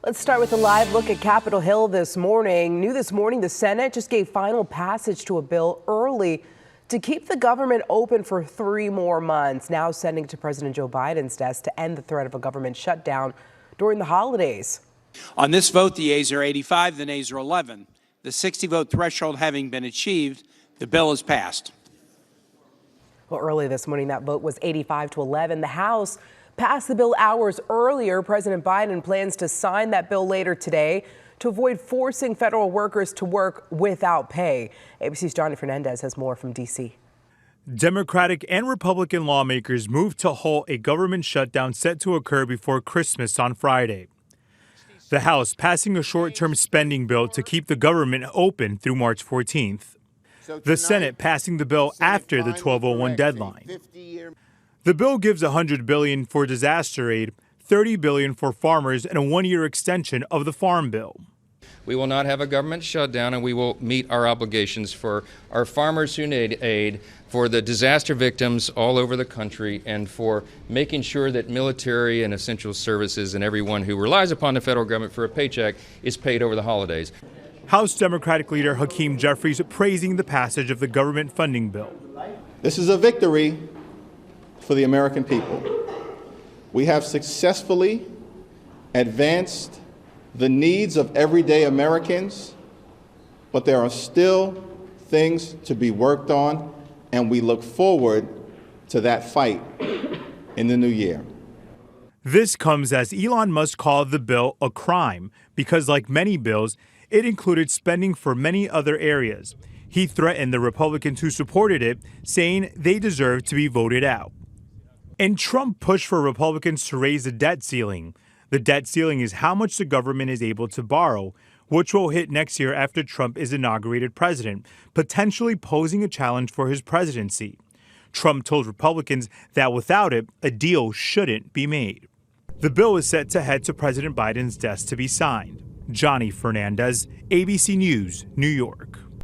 Let's start with a live look at Capitol Hill this morning. New this morning, the Senate just gave final passage to a bill early to keep the government open for 3 more months, now sending to President Joe Biden's desk to end the threat of a government shutdown during the holidays. On this vote, the yeas are 85, the nays are 11. The 60-vote threshold having been achieved, the bill is passed. Well, early this morning, that vote was 85 to 11. The House passed the bill hours earlier. President Biden plans to sign that bill later today to avoid forcing federal workers to work without pay. ABC's Johnny Fernandez has more from D.C. Democratic and Republican lawmakers moved to halt a government shutdown set to occur before Christmas on Friday. The House passing a short-term spending bill to keep the government open through March 14th. The Senate passing the bill after the 12:01 deadline. The bill gives $100 billion for disaster aid, $30 billion for farmers, and a 1-year extension of the Farm Bill. We will not have a government shutdown, and we will meet our obligations for our farmers who need aid, for the disaster victims all over the country, and for making sure that military and essential services and everyone who relies upon the federal government for a paycheck is paid over the holidays. House Democratic leader Hakeem Jeffries praising the passage of the government funding bill. This is a victory for the American people. We have successfully advanced the needs of everyday Americans, but there are still things to be worked on, and we look forward to that fight in the new year. This comes as Elon Musk called the bill a crime because, like many bills, it included spending for many other areas. He threatened the Republicans who supported it, saying they deserve to be voted out. And Trump pushed for Republicans to raise the debt ceiling. The debt ceiling is how much the government is able to borrow, which will hit next year after Trump is inaugurated president, potentially posing a challenge for his presidency. Trump told Republicans that without it, a deal shouldn't be made. The bill is set to head to President Biden's desk to be signed. Johnny Fernandez, ABC News, New York.